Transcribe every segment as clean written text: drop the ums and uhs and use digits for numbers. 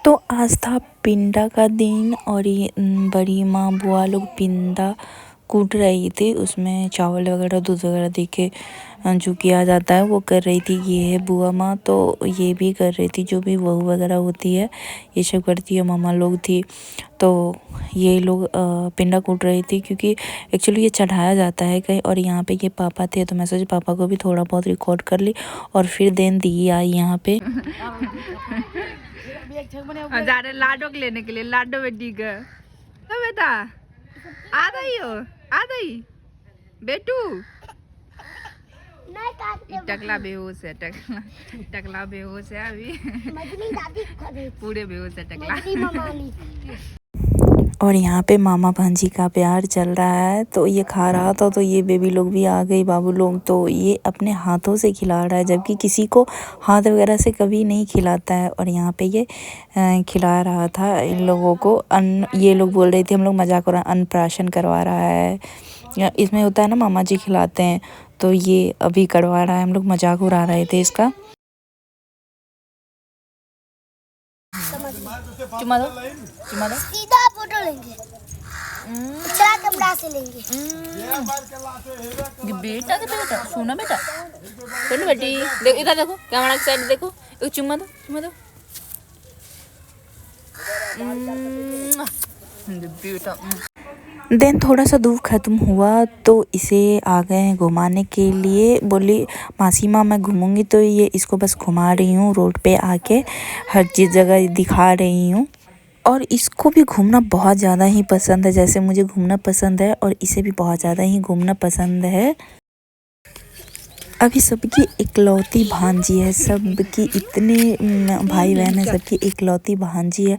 तो आज था पिंडा का दिन और ये बड़ी माँ बुआ लोग पिंडा कूट रही थी। उसमें चावल वगैरह दूध वगैरह दे के जो किया जाता है वो कर रही थी। ये है बुआ माँ, तो ये भी कर रही थी। जो भी बहू वगैरह होती है ये सब करती है। मामा लोग थी तो ये लोग पिंडा कूट रही थी, क्योंकि एक्चुअली ये चढ़ाया जाता है कहीं। और यहाँ पे ये पापा थे तो मैं सोची पापा को भी थोड़ा बहुत रिकॉर्ड कर ली और फिर देन दी आई यहाँ पे। जा रहे लाडो के लेने के लिए। लाडो बेटी का तो बेटा आ रही हो, आ रही बेटू। टकला बेहोश है, टकला बेहोश है अभी। पूरे बेहोश है टकला। और यहाँ पे मामा भांजी का प्यार चल रहा है। तो ये खा रहा था तो ये बेबी लोग भी आ गई, बाबू लोग। तो ये अपने हाथों से खिला रहा है, जबकि किसी को हाथ वगैरह से कभी नहीं खिलाता है। और यहाँ पे ये खिला रहा था इन लोगों को अन्न। ये लोग बोल रहे थे हम लोग मजाक कर अन्नप्राशन करवा रहा है। इसमें होता है ना मामा जी खिलाते हैं, तो ये अभी करवा रहा है। हम लोग मजाक उड़ा रहे थे इसका। चुमा दो, चुमा दो। सीधा फोटो लेंगे, अच्छा कैमरा से लेंगे। बेटा के बेटा सुना बेटा, सुन बेटी। देखो इधर, देखो कैमरा की साइड देखो। एक चुम्मा दो, चुम्मा दो। बेटा देन थोड़ा सा दूध ख़त्म हुआ तो इसे आ गए हैं घुमाने के लिए। बोली मासी माँ मैं घूमूंगी, तो ये इसको बस घुमा रही हूँ रोड पे आके, हर चीज़ जगह दिखा रही हूँ। और इसको भी घूमना बहुत ज़्यादा ही पसंद है, जैसे मुझे घूमना पसंद है और इसे भी बहुत ज़्यादा ही घूमना पसंद है। अभी सबकी इकलौती भांजी है, सबकी इतने भाई बहन है, सबकी इकलौती भांजी है।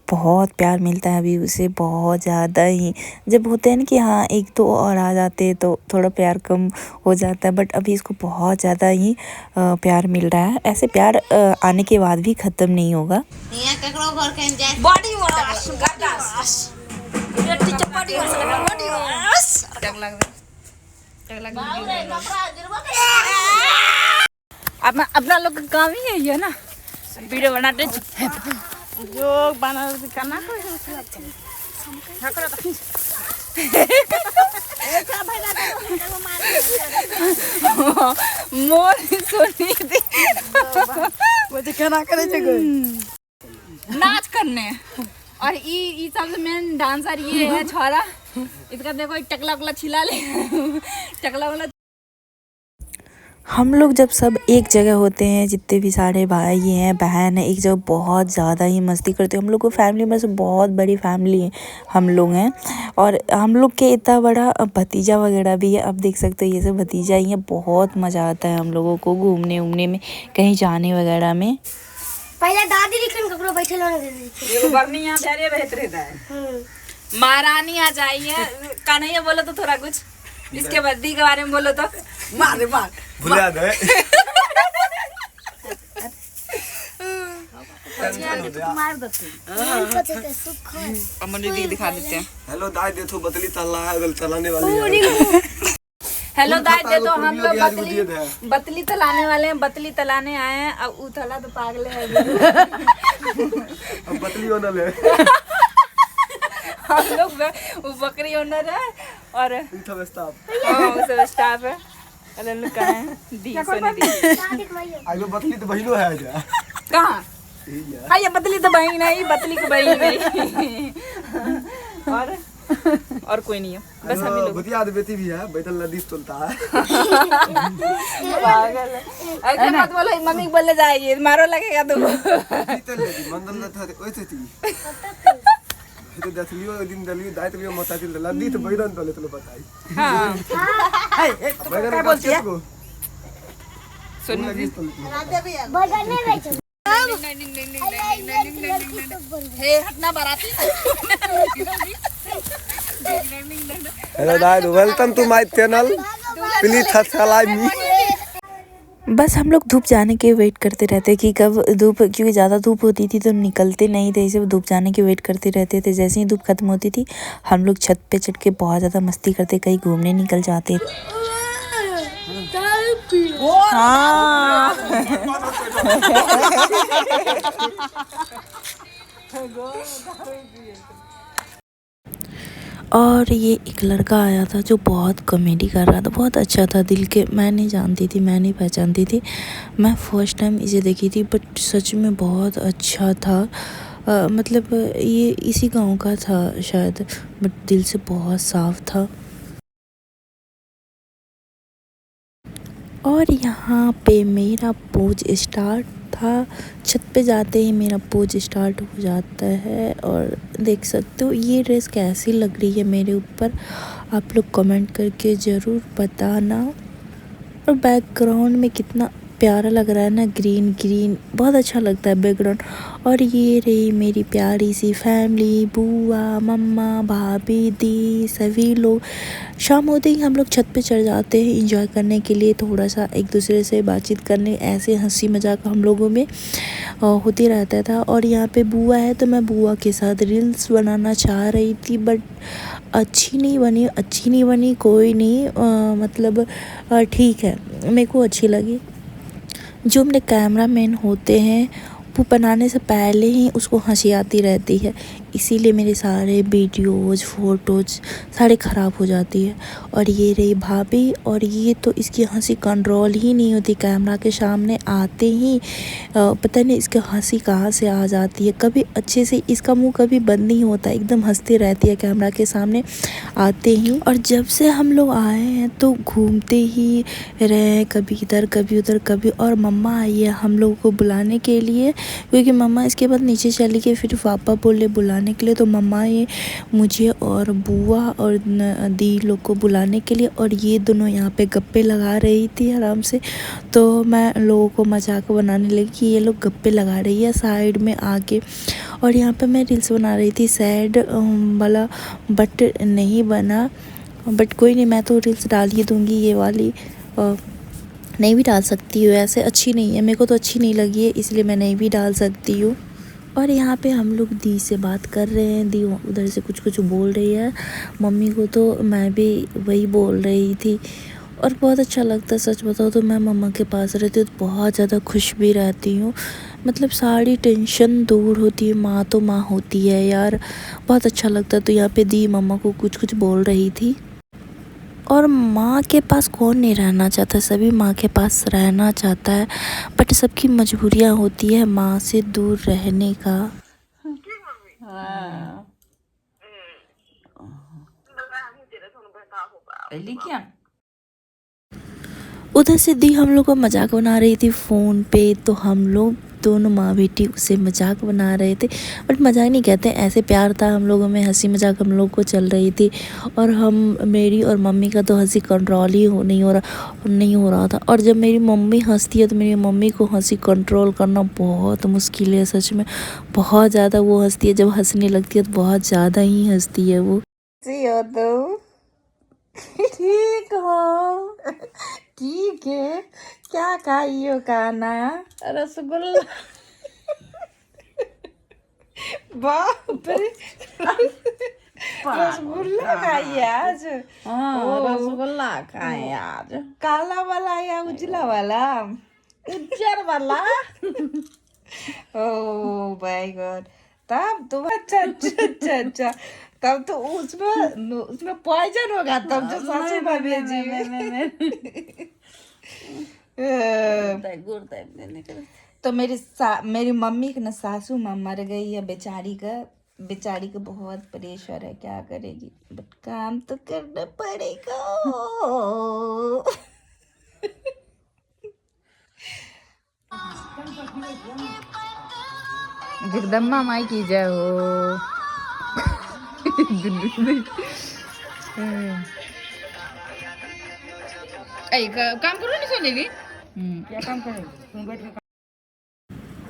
बहुत प्यार मिलता है अभी उसे, बहुत ज़्यादा ही। जब होते हैं ना कि हाँ एक दो और आ जाते तो थोड़ा प्यार कम हो जाता है, बट अभी इसको बहुत ज़्यादा ही प्यार मिल रहा है। ऐसे प्यार आने के बाद भी ख़त्म नहीं होगा। अपना लोग का काम ही है ये ना, वीडियो बनाते जो बना करना। मोर सोनी थी मुझे क्या करे नाच करने। और ई सबसे मेन डांसर ये है छोरा। इसका देखो टकला उकला छिला ले, टकला उकला। हम लोग जब सब एक जगह होते हैं, जितने भी सारे भाई हैं बहन हैं, एक जगह बहुत ज़्यादा ही मस्ती करते हैं। हम लोग को फैमिली में से बहुत बड़ी फैमिली है हम लोग हैं। और हम लोग के इतना बड़ा भतीजा वगैरह भी है। अब देख सकते हो ये सब भतीजा ही है। बहुत मज़ा आता है हम लोगों को घूमने उमने में, कहीं जाने वगैरह में। पहले दादी लिखन ककरो बैठे लोने दे दी। ये बरनिया धैर्य रहता है। महारानी आ जाइए। कन्हैया बोलो तो थोड़ा कुछ इसके बद्दी के बारे में बोलो तो। मार मार भुला दे। मार देते अमन दीदी दिखा देते हैं। हेलो दाई देखो बतली चलाने वाली है। हेलो दाई दे तो हम लोग बतली तलाने वाले हैं। बतली तलाने आए हैं। अब उथला तो पागल है। अब बतली ओनर है। हम लोग वो बकरी ओनर है और सब स्टाफ है। अरे लोग कहाँ हैं? दी सोनी दी। आगे बतली तो बहिनो है जा। कहाँ? हाँ ये बतली तो बहन है, बतली की बहन है। और कोई नहीं है, बस हम ही लोग। भतिया बेटी भी है, बैठल नदी चलता है। पागल है। ऐसे मत बोलो, मम्मी बोलने जाएगी मारो लगेगा तुमको। मंदन था ओइसे थी। तो दसलियो दिन दलियो दाई तो मता चल लदी तो बैरन तले तो बताई। हां ए तो क्या बोलती है? सुन लगी बैगन में बैठो। हे हटना बाराती। हेलो दाई welcome to my channel. Please subscribe me. बस हम लोग धूप जाने के वेट करते रहते कि कब धूप, क्योंकि ज़्यादा धूप होती थी तो निकलते नहीं थे, इसे धूप जाने के वेट करते रहते थे। जैसे ही धूप खत्म होती थी हम लोग छत पे चढ़ के बहुत ज़्यादा मस्ती करते, कहीं घूमने निकल जाते। और ये एक लड़का आया था जो बहुत कॉमेडी कर रहा था, बहुत अच्छा था दिल के। मैं नहीं जानती थी, मैं नहीं पहचानती थी, मैं फर्स्ट टाइम इसे देखी थी, बट सच में बहुत अच्छा था। मतलब ये इसी गांव का था शायद, बट दिल से बहुत साफ था। और यहाँ पे मेरा पोज स्टार्ट था। छत पे जाते ही मेरा पोज स्टार्ट हो जाता है। और देख सकते हो ये ड्रेस कैसी लग रही है मेरे ऊपर, आप लोग कमेंट करके ज़रूर बताना। और बैकग्राउंड में कितना प्यारा लग रहा है ना, ग्रीन ग्रीन, बहुत अच्छा लगता है बैकग्राउंड। और ये रही मेरी प्यारी सी फैमिली, बुआ, मम्मा, भाभी, दी, सभी लोग। शाम होते ही हम लोग छत पे चढ़ जाते हैं एंजॉय करने के लिए, थोड़ा सा एक दूसरे से बातचीत करने, ऐसे हंसी मजाक हम लोगों में होते रहता था। और यहाँ पे बुआ है तो मैं बुआ के साथ रील्स बनाना चाह रही थी, बट अच्छी नहीं बनी कोई नहीं, मतलब ठीक है, मेरे को अच्छी लगी। जो मेरे कैमरामैन होते हैं वो बनाने से पहले ही उसको हंसी आती रहती है, इसीलिए मेरे सारे वीडियोज़ फ़ोटोज़ सारे ख़राब हो जाती है। और ये रही भाभी, और ये तो इसकी हंसी कंट्रोल ही नहीं होती, कैमरा के सामने आते ही पता नहीं इसकी हंसी कहाँ से आ जाती है। कभी अच्छे से इसका मुंह कभी बंद नहीं होता, एकदम हंसती रहती है कैमरा के सामने आते ही। और जब से हम लोग आए हैं तो घूमते ही रहे, कभी इधर कभी उधर कभी। और मम्मा आई है हम लोगों को बुलाने के लिए, क्योंकि मम्मा इसके बाद नीचे चली गई, फिर पापा बोले बुलाने के लिए, तो मम्मा ये मुझे और बुआ और दी लोग को बुलाने के लिए। और ये दोनों यहाँ पे गप्पे लगा रही थी आराम से, तो मैं लोगों को मजाक बनाने लगी कि ये लोग गप्पे लगा रही है साइड में आके। और यहाँ पे मैं रील्स बना रही थी सैड वाला, बट नहीं बना, बट कोई नहीं, मैं तो रील्स डाल ही दूँगी। ये वाली नहीं भी डाल सकती हूँ, ऐसे अच्छी नहीं है, मेरे को तो अच्छी नहीं लगी है, इसलिए मैं नहीं भी डाल सकती हूँ। और यहाँ पे हम लोग दी से बात कर रहे हैं, दी उधर से कुछ बोल रही है मम्मी को, तो मैं भी वही बोल रही थी। और बहुत अच्छा लगता है, सच बताओ तो मैं मम्मा के पास रहती हूँ तो बहुत ज़्यादा खुश भी रहती हूँ, मतलब सारी टेंशन दूर होती है। माँ तो माँ होती है यार, बहुत अच्छा लगता है। तो यहाँ पे दी मम्मा को कुछ बोल रही थी। और माँ के पास कौन नहीं रहना चाहता, सभी माँ के पास रहना चाहता है, बट सबकी मजबूरियाँ होती है माँ से दूर रहने का। उधर से दी हम लोग को मजाक बना रही थी फ़ोन पे, तो हम लोग दोनों माँ बेटी उसे मजाक बना रहे थे, बट मजाक नहीं कहते, ऐसे प्यार था हम लोगों में, हंसी मजाक हम लोग को चल रही थी। और मेरी और मम्मी का तो हंसी कंट्रोल ही नहीं हो रहा था। और जब मेरी मम्मी हंसती है तो मेरी मम्मी को हंसी कंट्रोल करना बहुत मुश्किल है, सच में बहुत ज़्यादा वो हंसती है, जब हंसने लगती है तो बहुत ज़्यादा ही हंसती है वो। तो ठीक हो, ठीक है, क्या खाइयो खाना? रसगुल्ला। बाप रे, रसगुल्ला खाइए आज? रसगुल्ला खाए आज। काला वाला या उजला वाला? उज्जर वाला। ओह माय गॉड, तब तो अच्छा, तब तो उसमें पॉइजन होगा, तब जो सासू माँ भेजी। तो मेरी मम्मी की ना सासू माँ मर गई है, बेचारी का बहुत प्रेशर है, क्या करेगी, बट काम तो करना पड़ेगा। जगदम्बा माई की जय हो। काम करो नहीं सोने भी, क्या काम करें।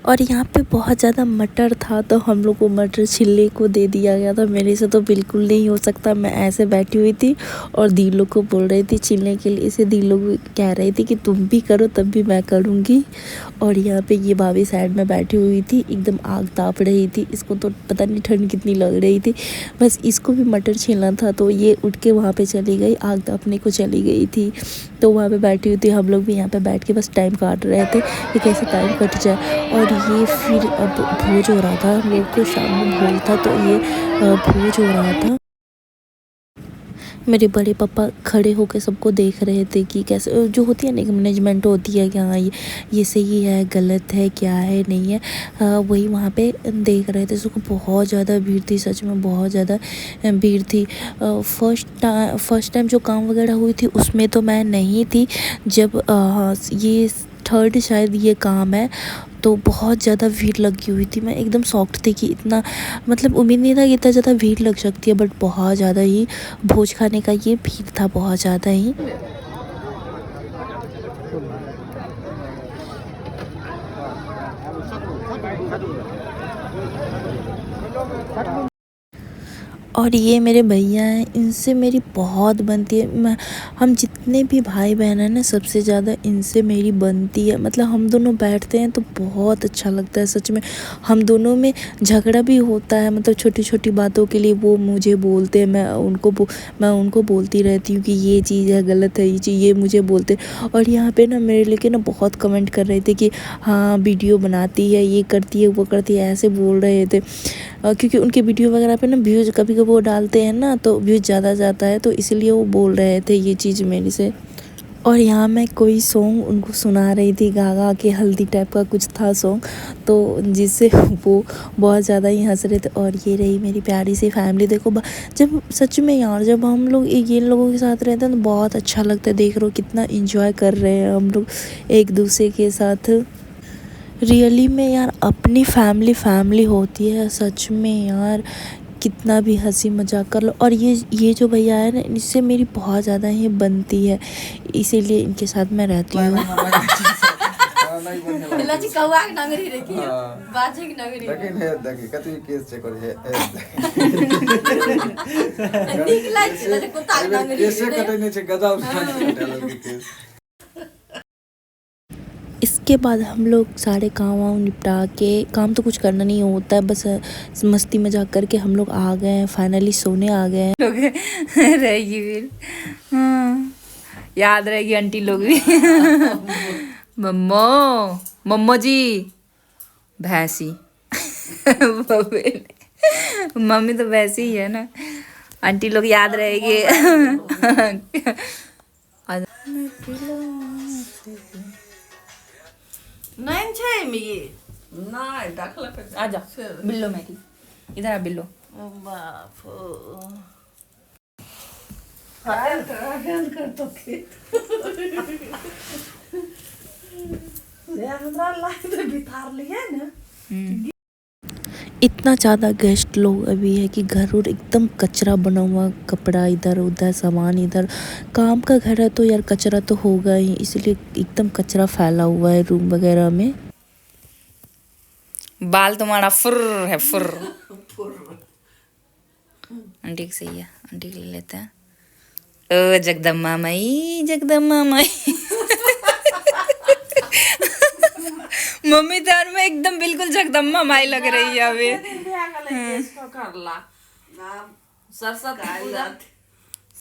और यहाँ पे बहुत ज़्यादा मटर था, तो हम लोग को मटर छिलने को दे दिया गया था। मेरे से तो बिल्कुल नहीं हो सकता, मैं ऐसे बैठी हुई थी और दी लोग को बोल रही थी छिलने के लिए, इसे दी लोग कह रही थी कि तुम भी करो तब भी मैं करूँगी। और यहाँ पे ये भाभी साइड में बैठी हुई थी, एकदम आग ताप रही थी, इसको तो पता नहीं ठंड कितनी लग रही थी, बस इसको भी मटर छीलना था, तो ये उठ के वहाँ पर चली गई, आग तापने को चली गई थी। तो वहाँ पर बैठी हुई थी, हम लोग भी यहाँ पर बैठ के बस टाइम काट रहे थे कि कैसे टाइम कट जाए। और ये फिर अब भोज हो रहा था, हम लोग को शाम में भोज था तो ये भोज हो रहा था। मेरे बड़े पापा खड़े होकर सबको देख रहे थे कि कैसे जो होती है ना मैनेजमेंट होती है कि हाँ ये सही है गलत है क्या है नहीं है, वही वहाँ पे देख रहे थे। सबको बहुत ज़्यादा भीड़ थी, सच में बहुत ज़्यादा भीड़ थी। फर्स्ट टाइम जो काम वगैरह हुई थी उसमें तो मैं नहीं थी, जब ये थर्ड शायद ये काम है तो बहुत ज़्यादा भीड़ लगी हुई थी। मैं एकदम शॉक्ड थी कि इतना मतलब उम्मीद नहीं था कि इतना ज़्यादा भीड़ लग सकती है, बट बहुत ज़्यादा ही भोज खाने का ये भीड़ था, बहुत ज़्यादा ही। और ये मेरे भैया हैं, इनसे मेरी बहुत बनती है। हम जितने भी भाई बहन हैं ना सबसे ज़्यादा इनसे मेरी बनती है। मतलब हम दोनों बैठते हैं तो बहुत अच्छा लगता है सच में। हम दोनों में झगड़ा भी होता है, मतलब छोटी छोटी बातों के लिए वो मुझे बोलते हैं, मैं उनको बोलती रहती हूँ कि ये चीज़ है गलत है, ये चीज़ ये मुझे बोलते। और यहाँ पे ना मेरे लेके ना बहुत कमेंट कर रहे थे कि हाँ वीडियो बनाती है, ये करती है वो करती है, ऐसे बोल रहे थे। क्योंकि उनके वीडियो वगैरह पे ना व्यूज़ कभी कभी वो डालते हैं ना तो व्यूज़ ज़्यादा जाता है, तो इसलिए वो बोल रहे थे ये चीज़ मेरे से। और यहाँ मैं कोई सॉन्ग उनको सुना रही थी, गा गा के हल्दी टाइप का कुछ था सॉन्ग, तो जिससे वो बहुत ज़्यादा ही हंस रहे थे। और ये रही मेरी प्यारी सी फैमिली। देखो जब सच में यार जब हम लोग ये लोगों के साथ रहते हैं तो बहुत अच्छा लगता है। देख रहे हो कितना इंजॉय कर रहे हैं हम लोग एक दूसरे के साथ। रियली में यार अपनी फैमिली होती है सच में यार, कितना भी हंसी मजाक कर लो। और ये जो भैया है ना इससे मेरी बहुत ज़्यादा ही बनती है, इसीलिए इनके साथ मैं रहती हूँ। लची कौआ के नगरी देखी बाजे की नगरी लेकिन है देखी कतई केस चेक कर है नीक लाग छै लची कुत्ता के नगरी कैसे कटने छे गधा उसका के केस। इसके बाद हम लोग सारे काम वाम निपटा के, काम तो कुछ करना नहीं होता है, बस मस्ती मजाक करके हम लोग आ गए हैं, फाइनली सोने आ गए हैं। लोग रहेगी फिर याद रहेगी आंटी लोग भी। मम्मो जी भैंसी मम्मी तो वैसी ही है ना, आंटी लोग याद रहेगी। नहीं छै मिगी नहीं दाखला पे आजा बिल्लो मेरी इधर आ बिल्लो बाप कर तो हमरा लाइफ में बितार लिए ना। इतना ज़्यादा गेस्ट लोग अभी है कि घर और एकदम कचरा बना हुआ, कपड़ा इधर उधर सामान इधर। काम का घर है तो यार कचरा तो होगा ही, इसलिए एकदम कचरा फैला हुआ है रूम वगैरह में। बाल तुम्हारा फुर है फुर। आंटी सही है, आंटी ले लेते हैं। ओ जगदम्मा माई जगदम्मा माई। मम्मी तार में एकदम बिल्कुल जगदम्मा माई लग रही है अभी।